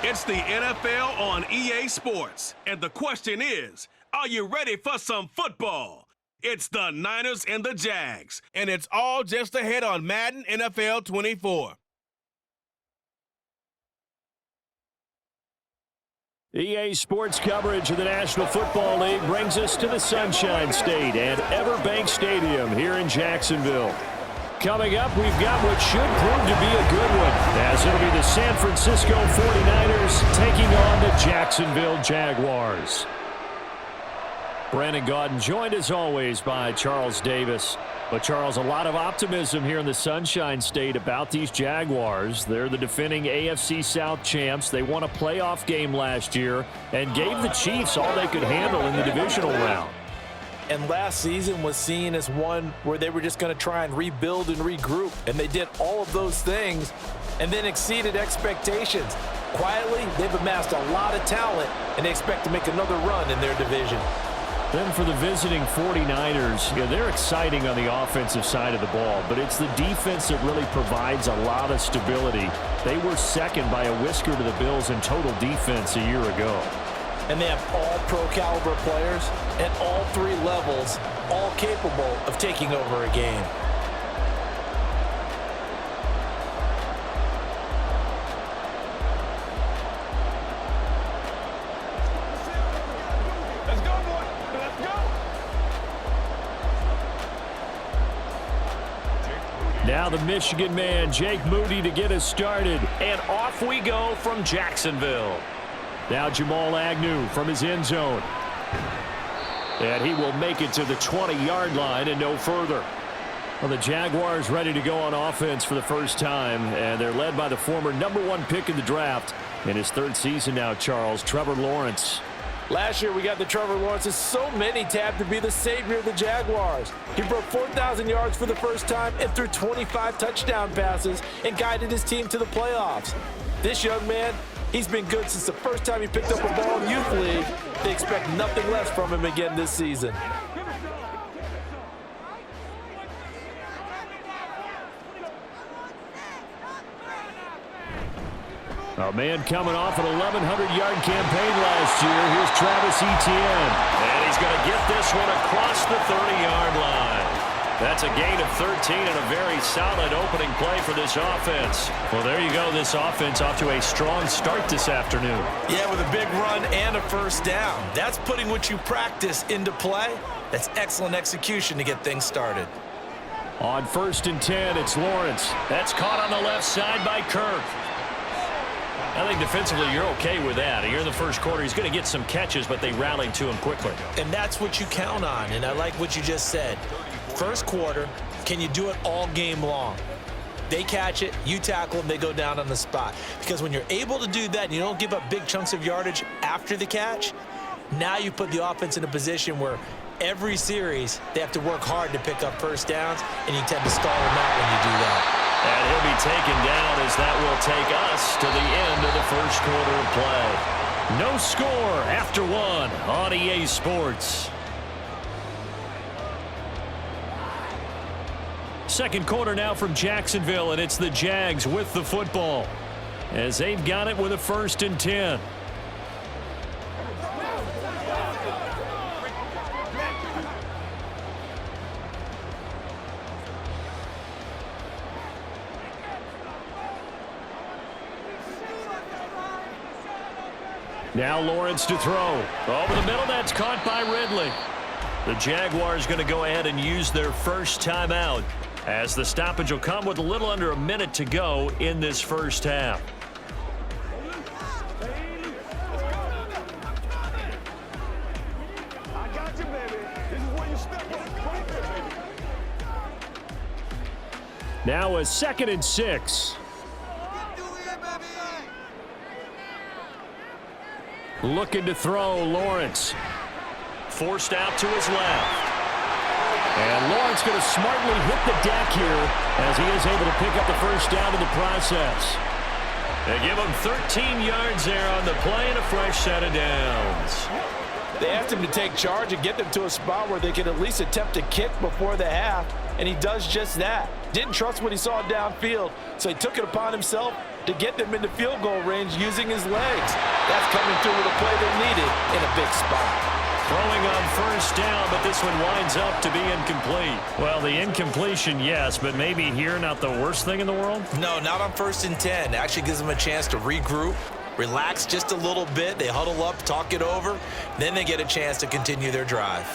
It's the NFL on EA Sports, and the question is, are you ready for some football? It's the Niners and the Jags, and it's all just ahead on Madden NFL 24. EA Sports coverage of the National Football League brings us to the Sunshine State and Everbank Stadium here in Jacksonville. Coming up, we've got what should prove to be a good one, as it'll be the San Francisco 49ers taking on the Jacksonville Jaguars. Brandon Gaudin joined as always by Charles Davis. But Charles, a lot of optimism here in the Sunshine State about these Jaguars. They're the defending AFC South champs. They won a playoff game last year and gave the Chiefs all they could handle in the divisional round. And last season was seen as one where they were just going to try and rebuild and regroup. And they did all of those things and then exceeded expectations. Quietly, they've amassed a lot of talent, and they expect to make another run in their division. Then for the visiting 49ers, they're exciting on the offensive side of the ball, but it's the defense that really provides a lot of stability. They were second by a whisker to the Bills in total defense a year ago. And they have all pro-caliber players at all three levels, all capable of taking over a game. Let's go, boy. Let's go. Now the Michigan man, Jake Moody, to get us started. And off we go from Jacksonville. Now Jamal Agnew from his end zone. And he will make it to the 20-yard line and no further. Well, the Jaguars ready to go on offense for the first time, and they're led by the former #1 pick in the draft in his third season now, Charles, Trevor Lawrence. Last year, we got the Trevor Lawrences. So many tabbed to be the savior of the Jaguars. He broke 4,000 yards for the first time and threw 25 touchdown passes and guided his team to the playoffs. This young man, he's been good since the first time he picked up a ball in Youth League. They expect nothing less from him again this season. A man coming off an 1,100-yard campaign last year. Here's Travis Etienne. And he's going to get this one across the 30-yard line. That's a gain of 13 and a very solid opening play for this offense. Well, there you go. This offense off to a strong start this afternoon. Yeah, with a big run and a first down. That's putting what you practice into play. That's excellent execution to get things started. On 1st and 10, it's Lawrence. That's caught on the left side by Kirk. I think defensively you're okay with that. Here in the first quarter, he's going to get some catches, but they rallied to him quickly. And that's what you count on, and I like what you just said. First quarter, can you do it all game long? They catch it, you tackle them, they go down on the spot. Because when you're able to do that and you don't give up big chunks of yardage after the catch, now you put the offense in a position where every series they have to work hard to pick up first downs, and you tend to stall them out when you do that. And he'll be taken down as that will take us to the end of the first quarter of play. No score after one on EA Sports. Second quarter now from Jacksonville, and it's the Jags with the football as they've got it with a 1st and 10. Now Lawrence to throw. Over the middle, that's caught by Ridley. The Jaguars going to go ahead and use their first timeout as the stoppage will come with a little under a minute to go in this first half. I got you, baby. This is where you step up. Now a 2nd and 6. Looking to throw, Lawrence. Forced out to his left. And Lawrence going to smartly hit the deck here as he is able to pick up the first down in the process. They give him 13 yards there on the play and a fresh set of downs. They asked him to take charge and get them to a spot where they can at least attempt a kick before the half, and he does just that. Didn't trust what he saw downfield, so he took it upon himself to get them into field goal range using his legs. That's coming through with a play they needed in a big spot. Throwing on first down, but this one winds up to be incomplete. Well, the incompletion, yes, but maybe here not the worst thing in the world? No, not on 1st and 10. It actually gives them a chance to regroup, relax just a little bit. They huddle up, talk it over. Then they get a chance to continue their drive.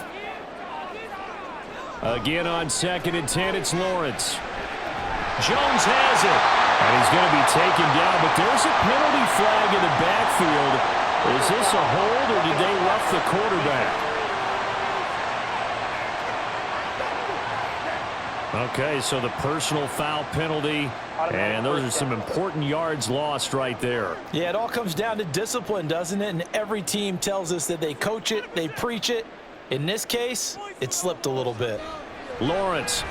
Again on 2nd and 10, it's Lawrence. Jones has it. And he's going to be taken down, but there's a penalty flag in the backfield. Is this a hold, or did they rough the quarterback? Okay, so the personal foul penalty, and those are some important yards lost right there. Yeah, it all comes down to discipline, doesn't it? And every team tells us that they coach it, they preach it. In this case, it slipped a little bit. Lawrence.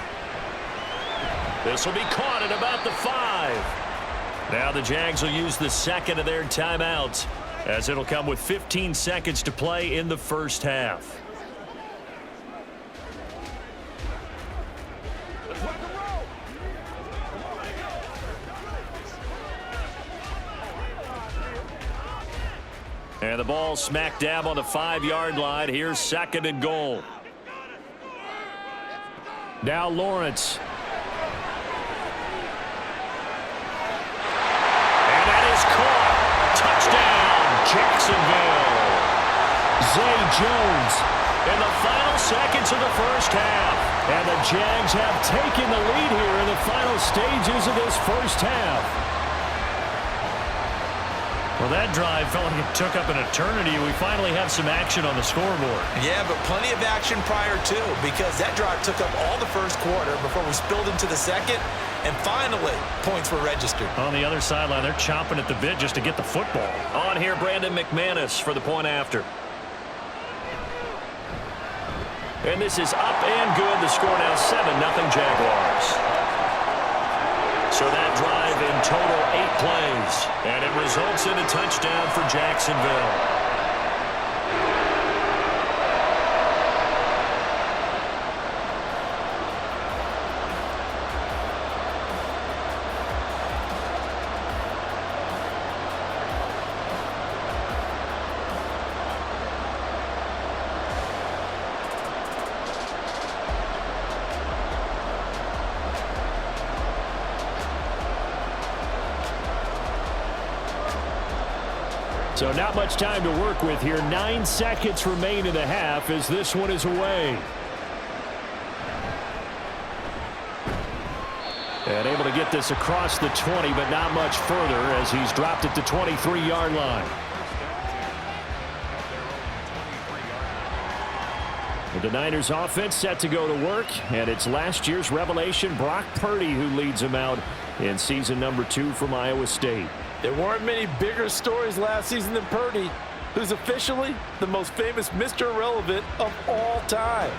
This will be caught at about the 5. Now the Jags will use the second of their timeouts, as it'll come with 15 seconds to play in the first half. And the ball smack dab on the 5-yard line. Here's 2nd and goal. Now Lawrence. And that is caught. Touchdown, Jacksonville. Zay Jones in the final seconds of the first half. And the Jags have taken the lead here in the final stages of this first half. Well, that drive felt like it took up an eternity. We finally have some action on the scoreboard. Yeah, but plenty of action prior to, because that drive took up all the first quarter before we spilled into the second, and finally, points were registered. On the other sideline, they're chomping at the bit just to get the football. On here, Brandon McManus for the point after. And this is up and good. The score now 7-0 Jaguars. So that drive in total 8 plays, and it results in a touchdown for Jacksonville. So not much time to work with here. 9 seconds remain in the half as this one is away. And able to get this across the 20, but not much further as he's dropped at the 23-yard line. The Niners offense set to go to work, and it's last year's revelation, Brock Purdy, who leads them out in season number 2 from Iowa State. There weren't many bigger stories last season than Purdy, who's officially the most famous Mr. Irrelevant of all time.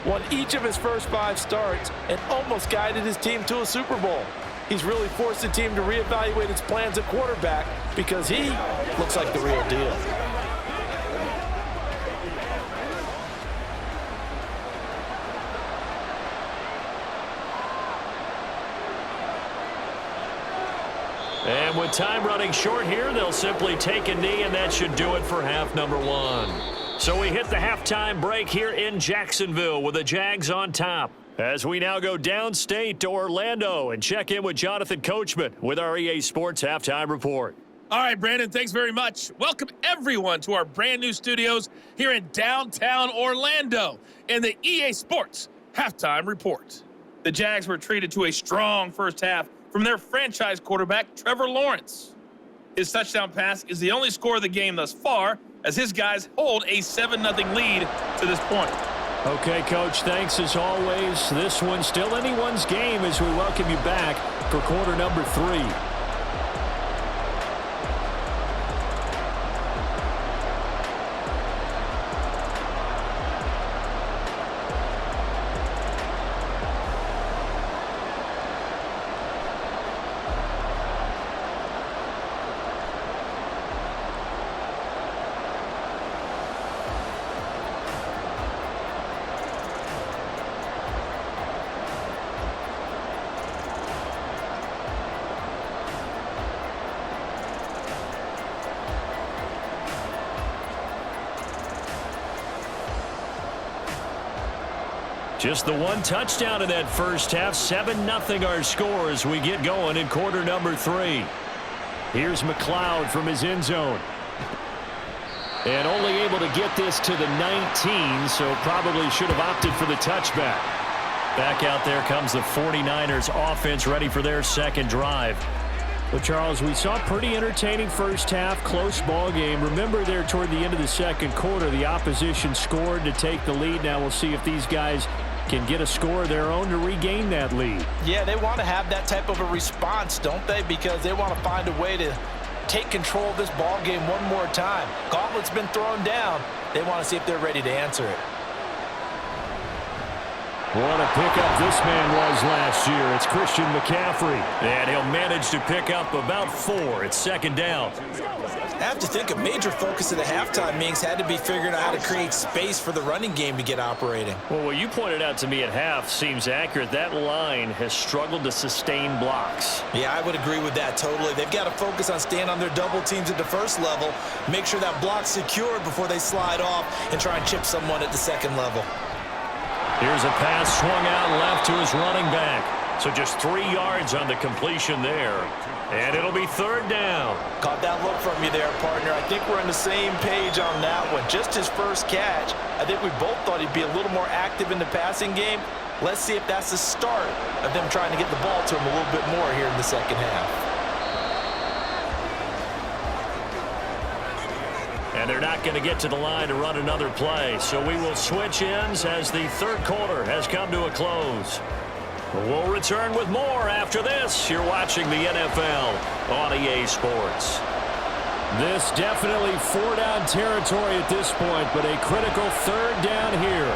Won each of his first 5 starts and almost guided his team to a Super Bowl. He's really forced the team to reevaluate its plans at quarterback because he looks like the real deal. And with time running short here, they'll simply take a knee, and that should do it for half number 1. So we hit the halftime break here in Jacksonville with the Jags on top. As we now go downstate to Orlando and check in with Jonathan Coachman with our EA Sports Halftime Report. All right, Brandon, thanks very much. Welcome, everyone, to our brand-new studios here in downtown Orlando in the EA Sports Halftime Report. The Jags were treated to a strong first half from their franchise quarterback, Trevor Lawrence. His touchdown pass is the only score of the game thus far, as his guys hold a 7-0 lead to this point. Okay, Coach, thanks as always. This one's still anyone's game as we welcome you back for quarter number 3. Just the one touchdown in that first half. 7-0 our score as we get going in quarter number 3. Here's McLeod from his end zone. And only able to get this to the 19, so probably should have opted for the touchback. Back out there comes the 49ers offense, ready for their second drive. Well, Charles, we saw a pretty entertaining first half, close ball game. Remember there toward the end of the second quarter, the opposition scored to take the lead. Now we'll see if these guys can get a score of their own to regain that lead. Yeah, they want to have that type of a response, don't they? Because they want to find a way to take control of this ball game one more time. Gauntlet's been thrown down. They want to see if they're ready to answer it. What a pickup this man was last year. It's Christian McCaffrey. And he'll manage to pick up about 4. It's second down. I have to think a major focus of the halftime meetings had to be figuring out how to create space for the running game to get operating. Well, what you pointed out to me at half seems accurate. That line has struggled to sustain blocks. Yeah, I would agree with that totally. They've got to focus on staying on their double teams at the first level, make sure that block's secured before they slide off and try and chip someone at the second level. Here's a pass swung out left to his running back. So just 3 yards on the completion there. And it'll be third down. Caught that look from you there, partner. I think we're on the same page on that one. Just his first catch. I think we both thought he'd be a little more active in the passing game. Let's see if that's the start of them trying to get the ball to him a little bit more here in the second half. And they're not going to get to the line to run another play. So we will switch ends as the third quarter has come to a close. We'll return with more after this. You're watching the NFL on EA Sports. This definitely 4-down territory at this point, but a critical third down here.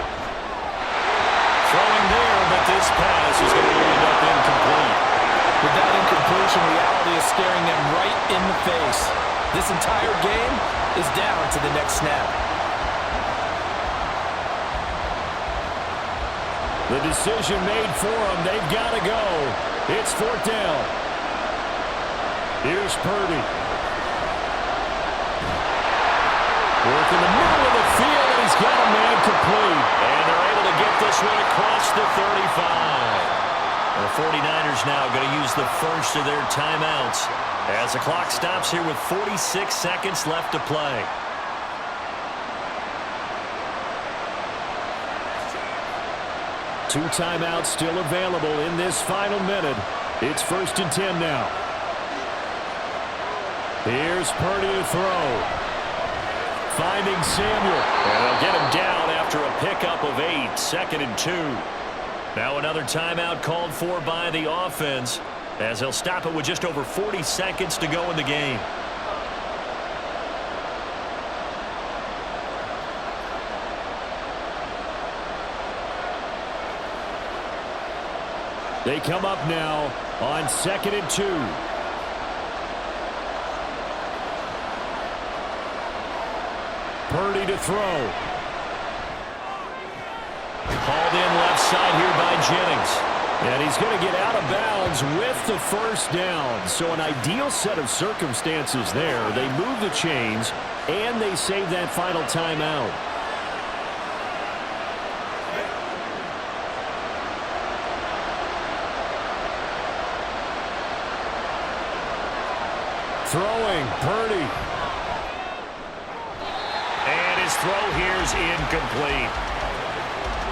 Throwing there, but this pass is going to end up incomplete. With that incompletion, reality is staring them right in the face. This entire game is down to the next snap. The decision made for them. They've got to go. It's fourth down. Here's Purdy. Working the middle of the field, and he's got a man complete. And they're able to get this one across the 35. The 49ers now going to use the first of their timeouts as the clock stops here with 46 seconds left to play. Two timeouts still available in this final minute. It's 1st and 10 now. Here's Purdy to throw. Finding Samuel. And they'll get him down after a pickup of 8. 2nd and 2. Now another timeout called for by the offense as they'll stop it with just over 40 seconds to go in the game. They come up now on 2nd and 2. Purdy to throw. Hauled in left side here by Jennings. And he's going to get out of bounds with the first down. So an ideal set of circumstances there. They move the chains, and they save that final timeout. Throwing, Purdy. And his throw here's incomplete.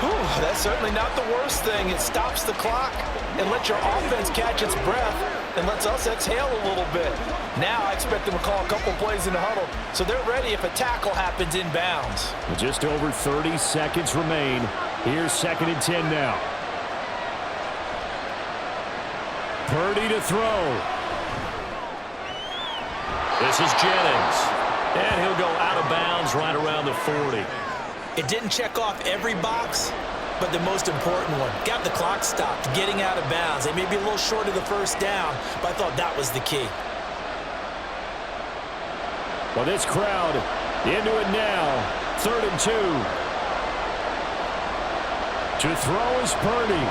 Whew, that's certainly not the worst thing. It stops the clock and lets your offense catch its breath and lets us exhale a little bit. Now I expect them to call a couple plays in the huddle so they're ready if a tackle happens in bounds. Just over 30 seconds remain. Here's 2nd and 10 now. Purdy to throw. This is Jennings. And he'll go out of bounds right around the 40. It didn't check off every box, but the most important one. Got the clock stopped, getting out of bounds. They may be a little short of the first down, but I thought that was the key. Well, this crowd into it now. 3rd and 2. To throw is Purdy.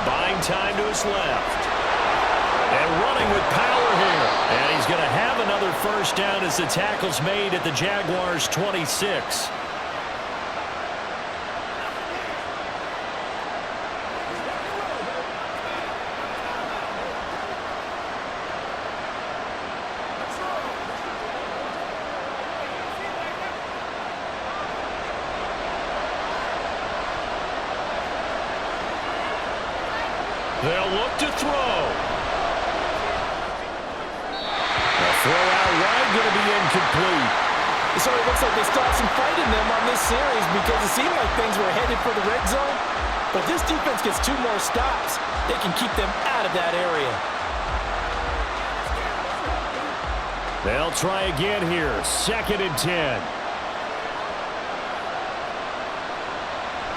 Buying time to his left. And running with power here. And he's going to have another first down as the tackle's made at the Jaguars' 26. They'll look to throw. The throw out wide going to be incomplete. It sort of looks like they start some fight in them on this series because it seemed like things were headed for the red zone. But this defense gets 2 more stops. They can keep them out of that area. They'll try again here. 2nd and 10.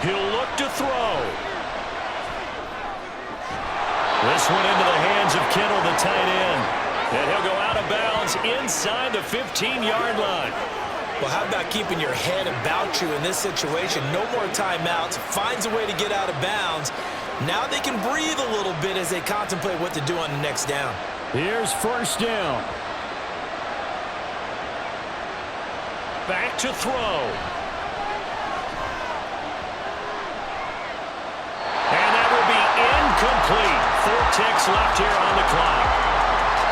He'll look to throw. This one into the hands of Kittle, the tight end. And he'll go out of bounds inside the 15-yard line. Well, how about keeping your head about you in this situation? No more timeouts. Finds a way to get out of bounds. Now they can breathe a little bit as they contemplate what to do on the next down. Here's 1st down. Back to throw. And that will be incomplete. 4 ticks left here on the clock.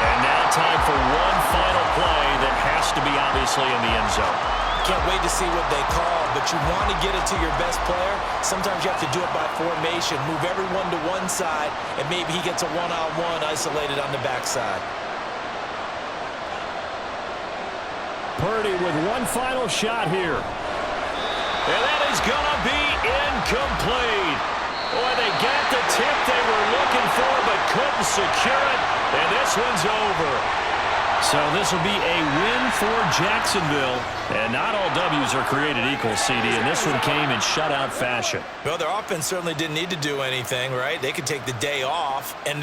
And now time for one final play that has to be obviously in the end zone. Can't wait to see what they call, but you want to get it to your best player. Sometimes you have to do it by formation. Move everyone to one side, and maybe he gets a one-on-one isolated on the backside. Purdy with one final shot here. And that is going to be incomplete. Boy, they got the tip they were looking for but couldn't secure it, and this one's over. So this will be a win for Jacksonville. And not all W's are created equal, CD, and this one came in shutout fashion. Well, their offense certainly didn't need to do anything, right? They could take the day off, and they